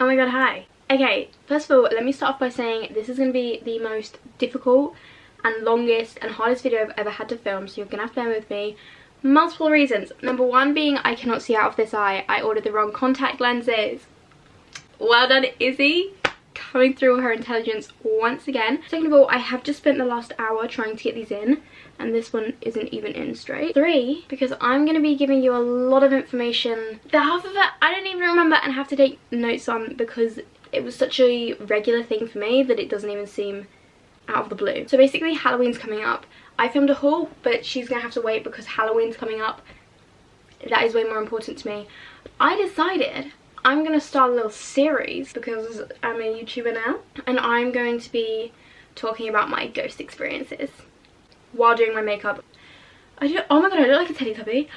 my god, hi. Okay, first of all, let me start off by saying this is going to be the most difficult and longest and hardest video I've ever had to film, so you're going to have to bear with me. Multiple reasons. Number one being I cannot see out of this eye. I ordered the wrong contact lenses. Well done, Izzy. Coming through her intelligence once again. Second of all, I have just spent the last hour trying to get these in, and this one isn't even in straight. 3, because I'm going to be giving you a lot of information that half of it I don't even remember and have to take notes on because it was such a regular thing for me that it doesn't even seem out of the blue. So basically, Halloween's coming up. I filmed a haul, but she's going to have to wait because Halloween's coming up. That is way more important to me. I decided I'm going to start a little series because I'm a YouTuber now, and I'm going to be talking about my ghost experiences while doing my makeup. Oh my god, I look like a Teletubby.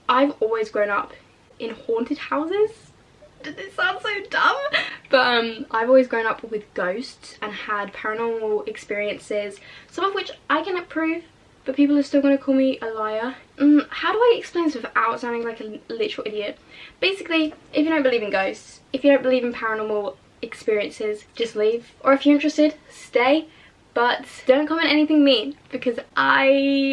I've always grown up in haunted houses. This sounds so dumb, but I've always grown up with ghosts and had paranormal experiences, some of which I cannot prove, but people are still going to call me a liar. How do I explain this without sounding like a literal idiot? Basically, if you don't believe in ghosts, if you don't believe in paranormal experiences, just leave. Or if you're interested, stay. But don't comment anything mean, because I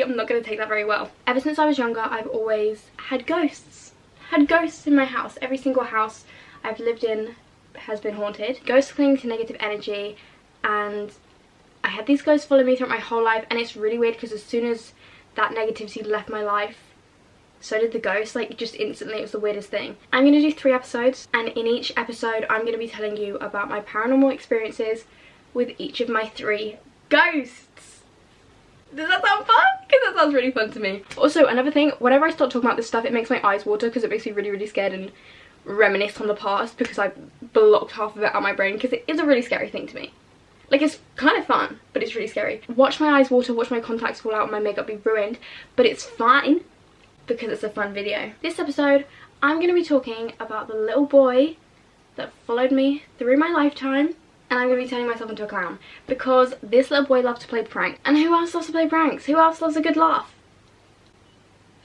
am not going to take that very well. Ever since I was younger, I've always had ghosts. Had ghosts in my house. Every single house I've lived in has been haunted. Ghosts cling to negative energy, and I had these ghosts follow me throughout my whole life, and it's really weird because as soon as that negativity left my life, so did the ghost. Like, just instantly, it was the weirdest thing. I'm going to do 3 episodes, and in each episode I'm going to be telling you about my paranormal experiences with each of my 3 ghosts. Does that sound fun? Because that sounds really fun to me. Also, another thing, whenever I start talking about this stuff, it makes my eyes water because it makes me really, really scared and reminisce on the past because I've blocked half of it out of my brain because it is a really scary thing to me. Like, it's kind of fun, but it's really scary. Watch my eyes water, watch my contacts fall out and my makeup be ruined, but it's fine because it's a fun video. This episode, I'm going to be talking about the little boy that followed me through my lifetime, and I'm going to be turning myself into a clown because this little boy loved to play pranks. And who else loves to play pranks? Who else loves a good laugh?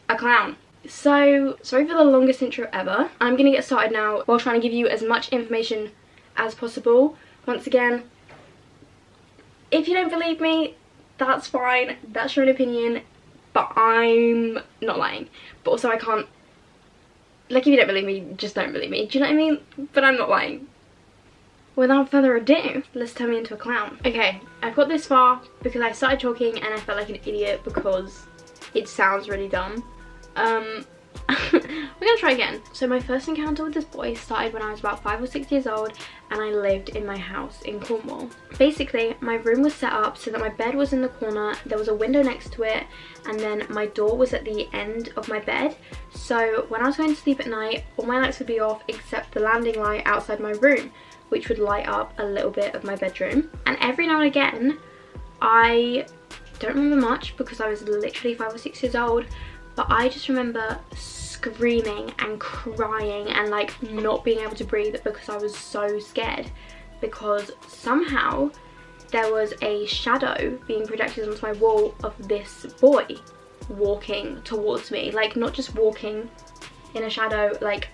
A clown. So, sorry for the longest intro ever. I'm going to get started now while trying to give you as much information as possible. Once again, if you don't believe me, that's fine. That's your own opinion, but I'm not lying. But also I can't, like, if you don't believe me, just don't believe me. Do you know what I mean? But I'm not lying. Without further ado, let's turn me into a clown. Okay, I've got this far because I started talking and I felt like an idiot because it sounds really dumb. We're gonna try again. So my first encounter with this boy started when I was about 5 or 6 years old, and I lived in my house in Cornwall. Basically, my room was set up so that my bed was in the corner, there was a window next to it, and then my door was at the end of my bed. So when I was going to sleep at night, all my lights would be off except the landing light outside my room, which would light up a little bit of my bedroom. And every now and again, I don't remember much because I was literally 5 or 6 years old, but I just remember screaming and crying and like not being able to breathe because I was so scared, because somehow there was a shadow being projected onto my wall of this boy walking towards me. Like, not just walking in a shadow, like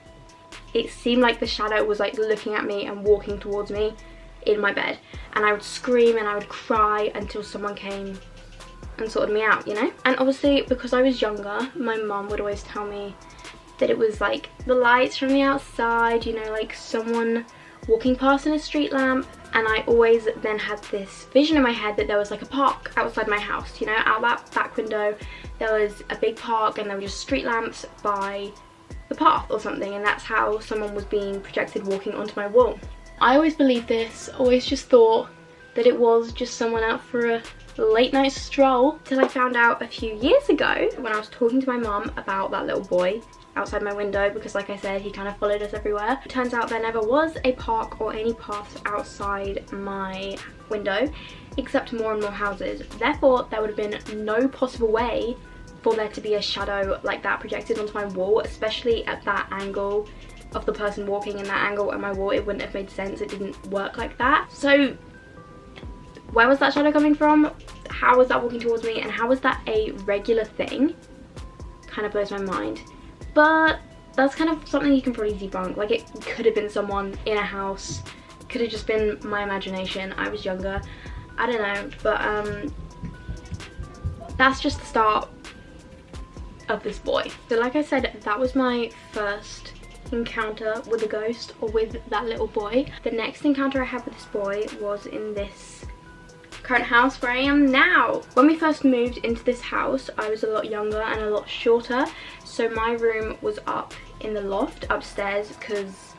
it seemed like the shadow was like looking at me and walking towards me in my bed, and I would scream and I would cry until someone came and sorted me out, you know? And obviously because I was younger, my mum would always tell me that it was like the lights from the outside, you know, like someone walking past in a street lamp. And I always then had this vision in my head that there was like a park outside my house, you know, out that back window there was a big park and there were just street lamps by the path or something, and that's how someone was being projected walking onto my wall. I always believed this, always just thought that it was just someone out for a late night stroll, till I found out a few years ago when I was talking to my mum about that little boy outside my window, because like I said, he kind of followed us everywhere. It turns out there never was a park or any paths outside my window except more and more houses. Therefore there would have been no possible way for there to be a shadow like that projected onto my wall, especially at that angle of the person walking in that angle at my wall. It wouldn't have made sense, it didn't work like that. So where was that shadow coming from? How was that walking towards me, and how was that a regular thing? Kind of blows my mind. But that's kind of something you can probably debunk. Like, it could have been someone in a house, could have just been my imagination. I was younger, I don't know, but that's just the start of this boy. So like I said, that was my first encounter with a ghost, or with that little boy. The next encounter I had with this boy was in this current house where I am now. When we first moved into this house, I was a lot younger and a lot shorter, so my room was up in the loft upstairs because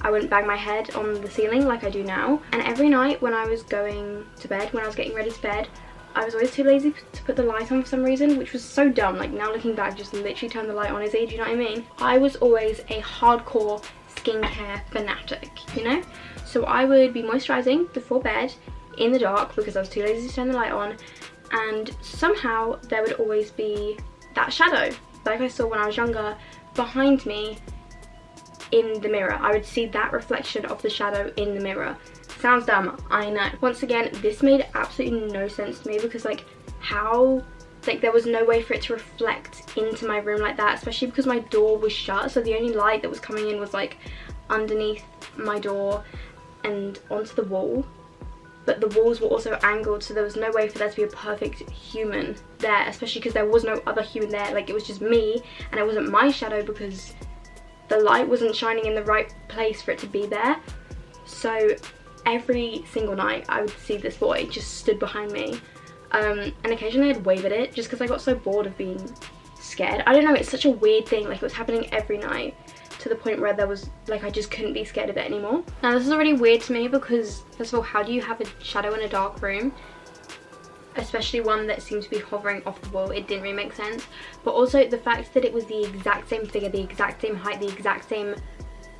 I wouldn't bang my head on the ceiling like I do now. And every night when I was going to bed, when I was getting ready to bed, I was always too lazy to put the light on for some reason, which was so dumb. Like, now looking back, just literally turn the light on, Izzy, do you know what I mean? I was always a hardcore skincare fanatic, you know? So I would be moisturising before bed in the dark because I was too lazy to turn the light on, and somehow there would always be that shadow, like I saw when I was younger, behind me in the mirror. I would see that reflection of the shadow in the mirror. Sounds dumb, I know. Once again, this made absolutely no sense to me because, like, how, like, there was no way for it to reflect into my room like that, especially because my door was shut, so the only light that was coming in was like underneath my door and onto the wall, but the walls were also angled, so there was no way for there to be a perfect human there, especially because there was no other human there. Like, it was just me, and it wasn't my shadow because the light wasn't shining in the right place for it to be there. So every single night I would see this boy just stood behind me, and occasionally I'd wave at it just because I got so bored of being scared. I don't know, it's such a weird thing. Like, it was happening every night to the point where there was, like, I just couldn't be scared of it anymore. Now, this is already weird to me because, first of all, how do you have a shadow in a dark room, especially one that seems to be hovering off the wall? It didn't really make sense. But also the fact that it was the exact same figure, the exact same height, the exact same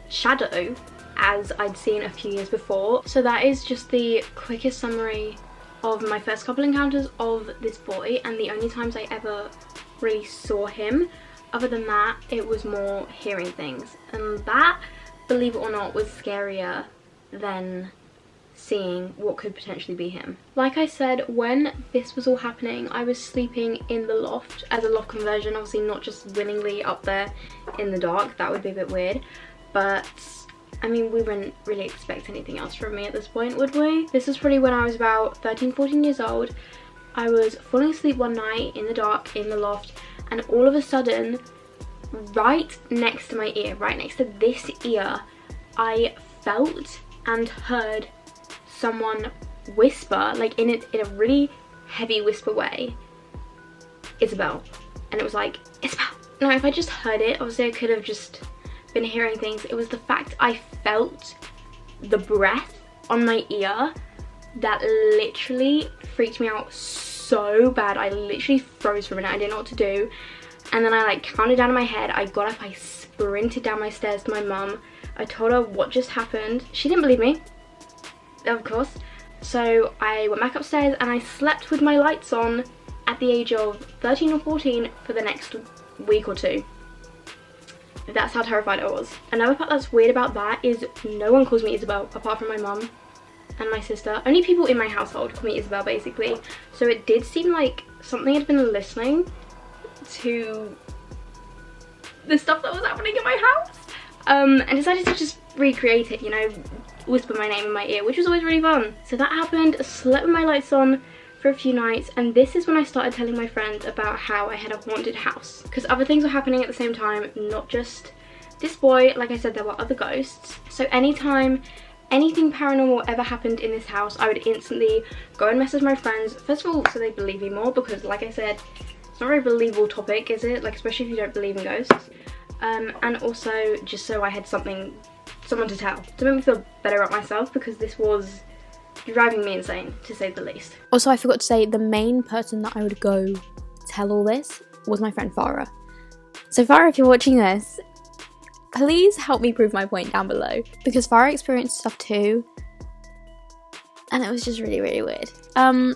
shadow as I'd seen a few years before. So that is just the quickest summary of my first couple encounters of this boy, and the only times I ever really saw him. Other than that, it was more hearing things, and that, believe it or not, was scarier than seeing what could potentially be him. Like I said, when this was all happening, I was sleeping in the loft as a loft conversion, obviously not just willingly up there in the dark. That would be a bit weird, but I mean, we wouldn't really expect anything else from me at this point, would we? This was probably when I was about 13-14 years old. I was falling asleep one night in the dark in the loft, and all of a sudden, right next to my ear, right next to this ear, I felt and heard someone whisper, like in a really heavy whisper way, "Isabel." And it was like, "Isabel." Now, if I just heard it, obviously I could have just been hearing things. It was the fact I felt the breath on my ear that literally freaked me out so bad. I literally froze for a minute. I didn't know what to do, and then I like counted down in my head. I got up, I sprinted down my stairs to my mum. I told her what just happened. She didn't believe me, of course, so I went back upstairs and I slept with my lights on at the age of 13 or 14 for the next week or two. That's how terrified I was. Another part that's weird about that is no one calls me Isabel apart from my mum and my sister. Only people in my household call me Isabel, basically. So it did seem like something had been listening to the stuff that was happening in my house, and decided to just recreate it, you know, whisper my name in my ear, which was always really fun. So that happened. I slept with my lights on for a few nights, and this is when I started telling my friends about how I had a haunted house, because other things were happening at the same time, not just this boy. Like I said, there were other ghosts. So anytime anything paranormal ever happened in this house, I would instantly go and message my friends, first of all so they believe me more, because like I said, it's not a very believable topic, is it? Like, especially if you don't believe in ghosts, and also just so I had someone to tell, to make me feel better about myself, because this was driving me insane, to say the least. Also, I forgot to say, the main person that I would go tell all this was my friend Farah. So Farah, if you're watching this, please help me prove my point down below, because Farah experienced stuff too, and it was just really, really weird.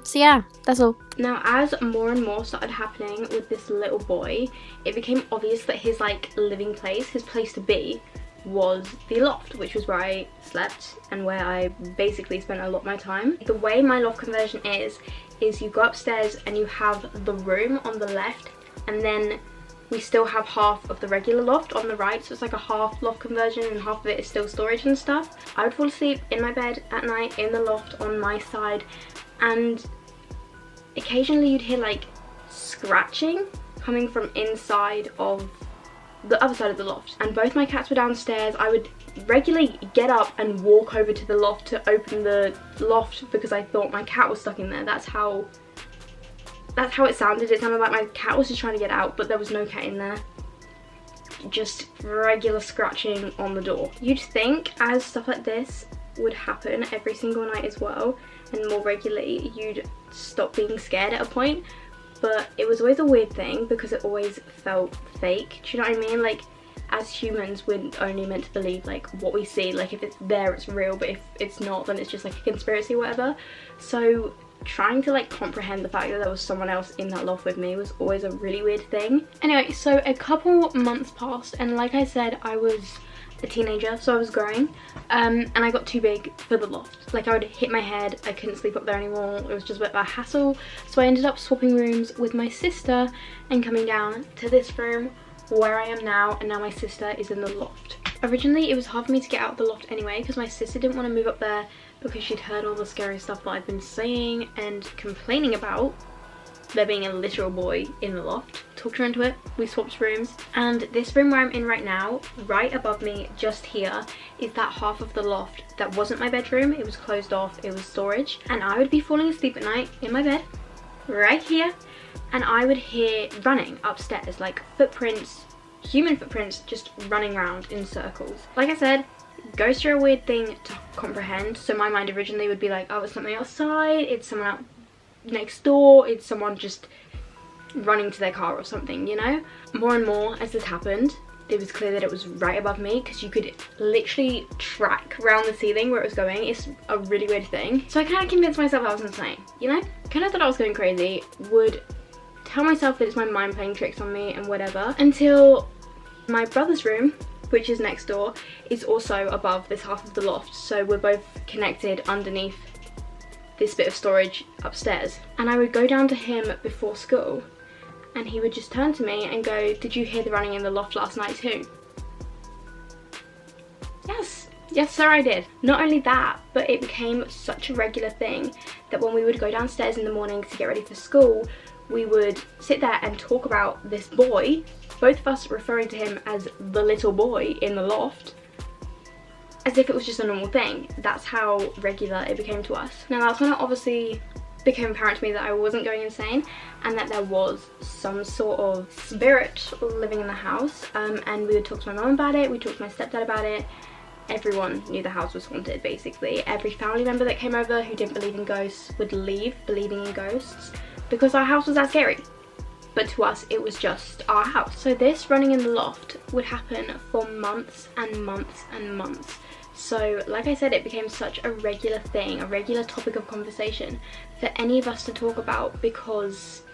So yeah, that's all. Now, as more and more started happening with this little boy, it became obvious that his like living place, his place to be, was the loft, which was where I slept and where I basically spent a lot of my time. The way my loft conversion is you go upstairs and you have the room on the left, and then we still have half of the regular loft on the right, so it's like a half loft conversion and half of it is still storage and stuff. I would fall asleep in my bed at night in the loft on my side, and occasionally you'd hear like scratching coming from inside of the other side of the loft, and both my cats were downstairs. I would regularly get up and walk over to the loft to open the loft because I thought my cat was stuck in there. That's how it sounded. It sounded like my cat was just trying to get out, but there was no cat in there. Just regular scratching on the door. You'd think as stuff like this would happen every single night as well, and more regularly, you'd stop being scared at a point. But it was always a weird thing because it always felt fake. Do you know what I mean? Like, as humans, we're only meant to believe like what we see. Like, if it's there, it's real, but if it's not, then it's just like a conspiracy or whatever. So trying to like comprehend the fact that there was someone else in that loft with me was always a really weird thing. Anyway, so a couple months passed, and like I said, I was a teenager, so I was growing, and I got too big for the loft. Like, I would hit my head, I couldn't sleep up there anymore, it was just a bit of a hassle. So I ended up swapping rooms with my sister and coming down to this room where I am now, and now my sister is in the loft. Originally it was hard for me to get out of the loft anyway because my sister didn't want to move up there because she'd heard all the scary stuff that I'd been saying and complaining about there being a literal boy in the loft. Talked her into it, we swapped rooms, and this room where I'm in right now, right above me just here, is that half of the loft that wasn't my bedroom. It was closed off, it was storage, and I would be falling asleep at night in my bed right here, and I would hear running upstairs, like footprints, human footprints, just running around in circles. Like I said, ghosts are a weird thing to comprehend, so my mind originally would be like, oh, it's something outside, it's someone out next door, it's someone just running to their car or something, you know? More and more as this happened, it was clear that it was right above me because you could literally track around the ceiling where it was going. It's a really weird thing. So I kind of convinced myself I was insane, you know? Kind of thought I was going crazy, would tell myself that it's my mind playing tricks on me and whatever, until my brother's room, which is next door, is also above this half of the loft, so we're both connected underneath this bit of storage upstairs. And I would go down to him before school and he would just turn to me and go, did you hear the running in the loft last night too? Yes sir, I did. Not only that, but it became such a regular thing that when we would go downstairs in the morning to get ready for school, we would sit there and talk about this boy, both of us referring to him as the little boy in the loft, as if it was just a normal thing. That's how regular it became to us. Now that's when it obviously became apparent to me that I wasn't going insane and that there was some sort of spirit living in the house, and we would talk to my mum about it, we talked to my stepdad about it. Everyone knew the house was haunted, basically. Every family member that came over who didn't believe in ghosts would leave believing in ghosts because our house was that scary. But to us, it was just our house. So this running in the loft would happen for months and months and months. So like I said, it became such a regular thing, a regular topic of conversation for any of us to talk about because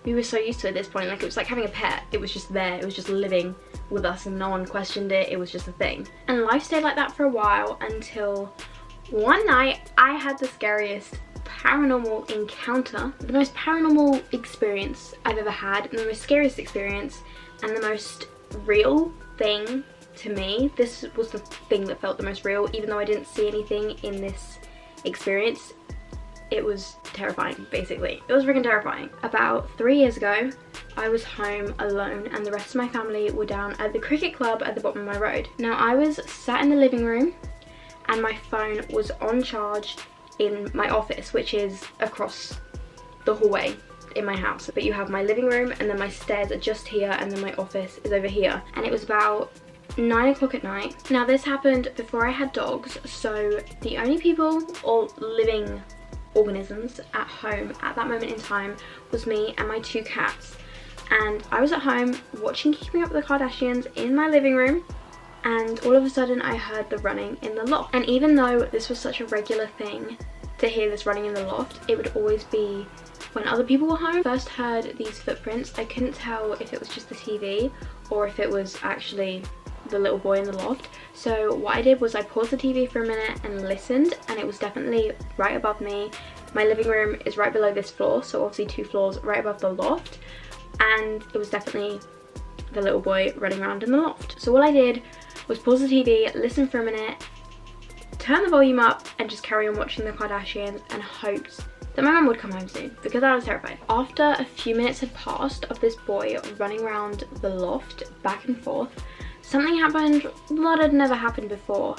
we were so used to it at this point. Like, it was like having a pet. It was just there, it was just living with us and no one questioned it. It was just a thing. And life stayed like that for a while until one night I had the scariest paranormal encounter, the most paranormal experience I've ever had, and the most scariest experience, and the most real thing to me. This was the thing that felt the most real, even though I didn't see anything in this experience. It was terrifying, basically. It was freaking terrifying. About 3 years ago, I was home alone and the rest of my family were down at the cricket club at the bottom of my road. Now, I was sat in the living room and my phone was on charge in my office, which is across the hallway in my house. But you have my living room and then my stairs are just here and then my office is over here. And it was about 9 o'clock at night. Now, this happened before I had dogs, so the only people or living organisms at home at that moment in time was me and my 2 cats. And I was at home watching Keeping Up with the Kardashians in my living room, and all of a sudden I heard the running in the loft. And even though this was such a regular thing to hear this running in the loft, it would always be when other people were home. First heard these footprints, I couldn't tell if it was just the TV or if it was actually the little boy in the loft. So what I did was I paused the TV for a minute and listened, and it was definitely right above me. My living room is right below this floor, so obviously 2 floors right above the loft, and it was definitely the little boy running around in the loft. So all I did was pause the TV, listen for a minute, turn the volume up, and just carry on watching the Kardashians, and hoped that my mum would come home soon, because I was terrified. After a few minutes had passed of this boy running around the loft back and forth, something happened that had never happened before.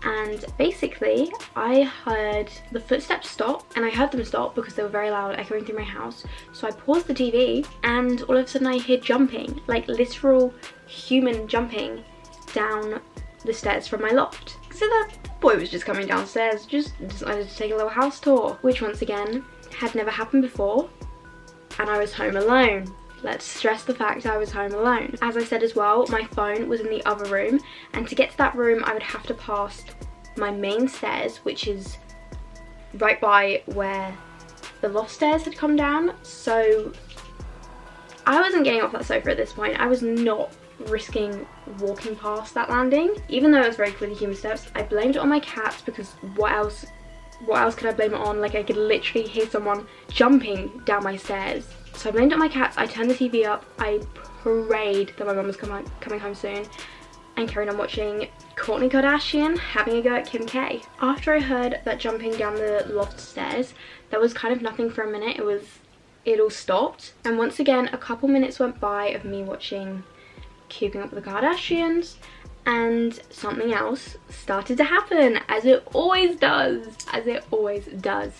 And basically I heard the footsteps stop, and I heard them stop because they were very loud, echoing through my house. So I paused the TV, and all of a sudden I hear jumping, like literal human jumping down the stairs from my loft. So that boy was just coming downstairs, just decided to take a little house tour, which once again had never happened before, and I was home alone. Let's stress the fact I was home alone. As I said as well, my phone was in the other room, and to get to that room I would have to pass my main stairs, which is right by where the loft stairs had come down. So I wasn't getting off that sofa at this point. I was not risking walking past that landing. Even though it was very clearly human steps, I blamed it on my cats, because what else could I blame it on? Like, I could literally hear someone jumping down my stairs. So I blamed it on my cats. I turned the TV up, I prayed that my mum was coming home soon, and carried on watching Kourtney Kardashian having a go at Kim K. After I heard that jumping down the loft stairs, there was kind of nothing for a minute. It all stopped, and once again a couple minutes went by of me watching Keeping Up with the Kardashians, and something else started to happen, as it always does.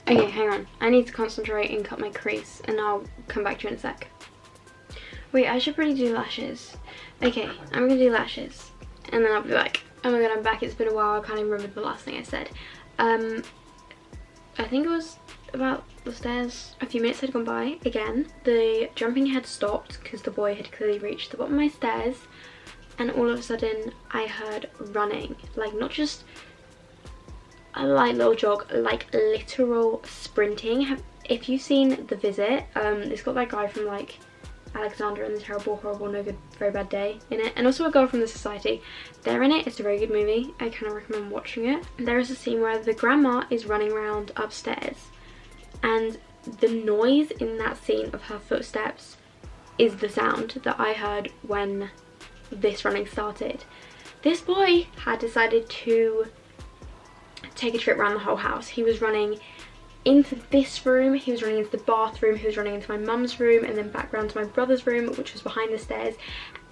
Okay, hang on, I need to concentrate and cut my crease, and I'll come back to you in a sec. Wait, I should probably do lashes. Okay, I'm gonna do lashes, and then I'll be back. Oh my god, I'm back. It's been a while. I can't even remember the last thing I said. I think it was about the stairs. A few minutes had gone by again. The jumping had stopped because the boy had clearly reached the bottom of my stairs, and all of a sudden I heard running. Like, not just a light little jog, like literal sprinting. If you've seen The Visit, it's got that guy from like Alexander and the Terrible, Horrible, No Good, Very Bad Day in it, and also a girl from The Society. They're in it. It's a very good movie. I kind of recommend watching it. There is a scene where the grandma is running around upstairs, and the noise in that scene of her footsteps is the sound that I heard when this running started. This boy had decided to take a trip around the whole house. He was running into this room, he was running into the bathroom, he was running into my mum's room, and then back round to my brother's room, which was behind the stairs,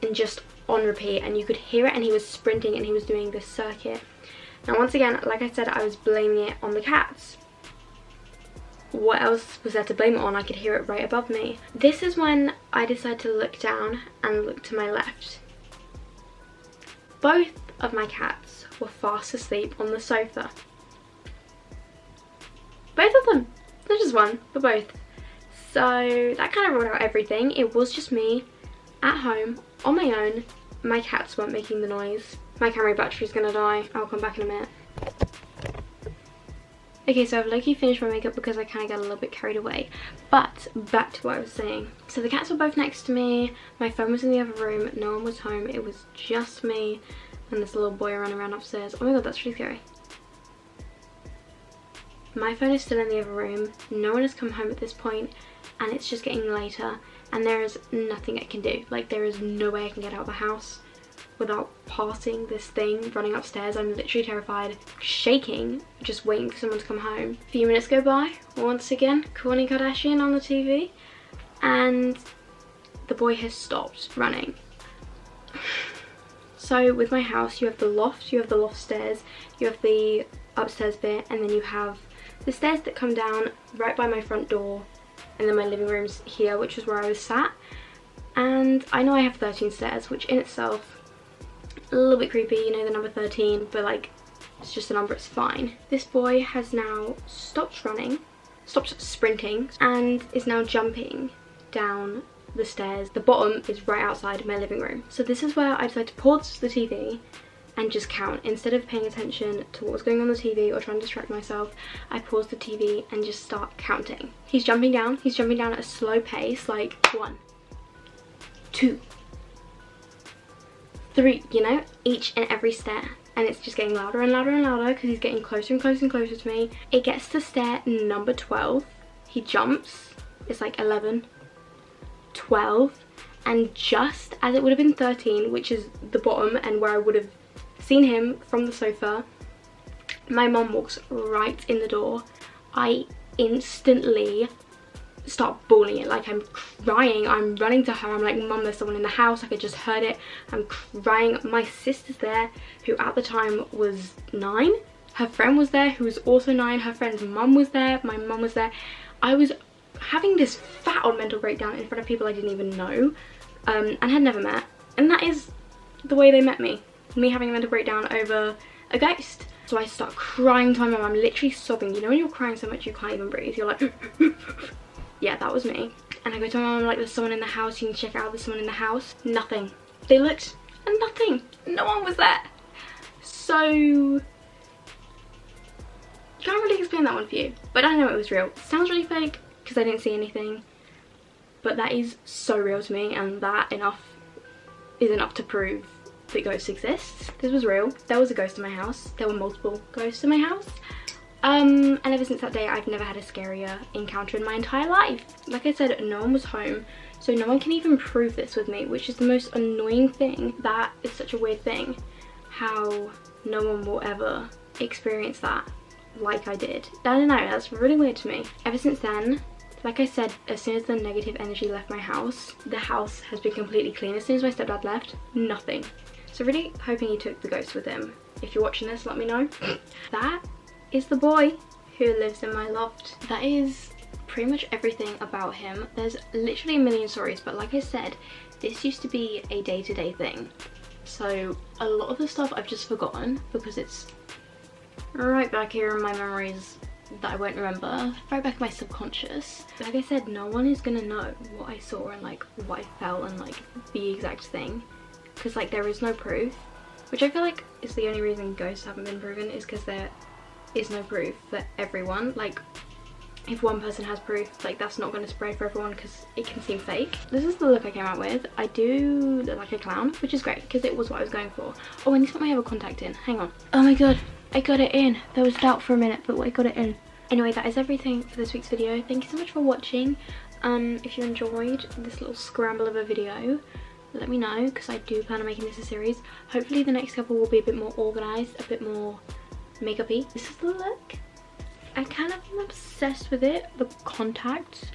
and just on repeat. And you could hear it, and he was sprinting, and he was doing this circuit. Now once again, like I said, I was blaming it on the cats. What else was there to blame it on? I could hear it right above me. This is when I decided to look down and look to my left. Both of my cats were fast asleep on the sofa. Both of them. Not just one, but both. So that kind of ruled out everything. It was just me at home on my own. My cats weren't making the noise. My camera battery's gonna die. I'll come back in a minute. Okay, so I've low-key finished my makeup because I kind of got a little bit carried away. But back to what I was saying. So the cats were both next to me. My phone was in the other room. No one was home. It was just me and this little boy running around upstairs. Oh my god, that's really scary. My phone is still in the other room. No one has come home at this point, and it's just getting later, and there is nothing I can do. Like, there is no way I can get out of the house without passing this thing running upstairs. I'm literally terrified, shaking, just waiting for someone to come home. A few minutes go by, once again, Kourtney Kardashian on the TV, and the boy has stopped running. So with my house, you have the loft, you have the loft stairs, you have the upstairs bit, and then you have the stairs that come down right by my front door, and then my living room's here, which is where I was sat. And I know I have 13 stairs, which in itself, a little bit creepy, you know, the number 13, but like, it's just a number, it's fine. This boy has now stopped running, stopped sprinting, and is now jumping down the stairs. The bottom is right outside my living room. So this is where I decided to pause the TV and just count. Instead of paying attention to what was going on the TV or trying to distract myself, I paused the TV and just start counting. He's jumping down at a slow pace, like 1, 2, 3, you know, each and every stair. And it's just getting louder and louder and louder because he's getting closer and closer and closer to me. It gets to stair number 12. He jumps. It's like 11, 12, and just as it would have been 13, which is the bottom and where I would have seen him from the sofa, my mum walks right in the door. I instantly start bawling it, like I'm crying. I'm running to her. I'm like, Mum, there's someone in the house. Like, I just heard it. I'm crying. My sister's there, who at the time was 9. Her friend was there, who was also 9. Her friend's mum was there. My mum was there. I was having this fat on mental breakdown in front of people I didn't even know and had never met. And that is the way they met me having a mental breakdown over a ghost. So I start crying to my mum. I'm literally sobbing. You know when you're crying so much you can't even breathe? You're like... Yeah, that was me. And I go to my mum, I'm like, there's someone in the house. You can check out, there's someone in the house. Nothing. They looked and nothing. No one was there. So... can't really explain that one for you. But I know it was real. It sounds really fake because I didn't see anything. But that is so real to me, and that is enough to prove that ghosts exist. This was real. There was a ghost in my house. There were multiple ghosts in my house. And ever since that day, I've never had a scarier encounter in my entire life. Like I said, no one was home, so no one can even prove this with me, which is the most annoying thing. That is such a weird thing, how no one will ever experience that like I did. I don't know, that's really weird to me. Ever since then, like I said, as soon as the negative energy left my house, the house has been completely clean. As soon as my stepdad left, nothing. So really hoping he took the ghost with him. If you're watching this, let me know. That is the boy who lives in my loft. That is pretty much everything about him. There's literally a million stories, but like I said, this used to be a day-to-day thing. So a lot of the stuff I've just forgotten because it's right back here in my memories that I won't remember, right back in my subconscious. Like I said, no one is gonna know what I saw and like what I felt and like the exact thing, because like there is no proof, which I feel like is the only reason ghosts haven't been proven, is because there is no proof for everyone. Like if one person has proof, like that's not going to spread for everyone because it can seem fake. This is the look I came out with. I do look like a clown, which is great because it was what I was going for. Oh, I need to put my other contact in. Hang on. Oh my god, I got it in. There was doubt for a minute, but I got it in. Anyway, that is everything for this week's video. Thank you so much for watching. If you enjoyed this little scramble of a video, let me know because I do plan on making this a series. Hopefully the next couple will be a bit more organised, a bit more makeup-y. This is the look. I kind of am obsessed with it. The contacts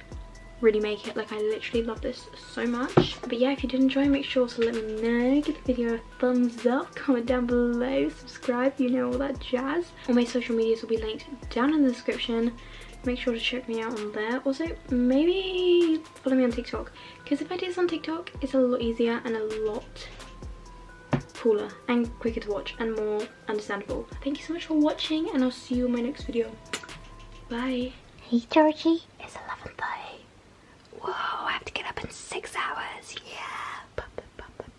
really make it, like, I literally love this so much. But yeah, if you did enjoy, make sure to let me know. Give the video a thumbs up, comment down below, subscribe, you know, all that jazz. All my social medias will be linked down in the description. Make sure to check me out on there. Also, maybe follow me on TikTok, because if I do this on TikTok, it's a lot easier and a lot cooler and quicker to watch and more understandable. Thank you so much for watching, and I'll see you in my next video. Bye. Hey Georgie, it's 11:30. Whoa, I have to get up in 6 hours. Yeah.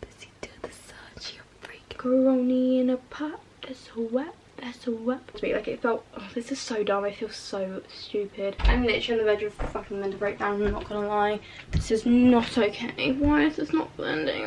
Busy to the sun, she a freak. Coroni in a pot, that's a wet. That's a wet. Like it felt, oh, this is so dumb. I feel so stupid. I'm literally on the verge of fucking mental breakdown, I'm not gonna lie. This is not okay. Why is this not blending?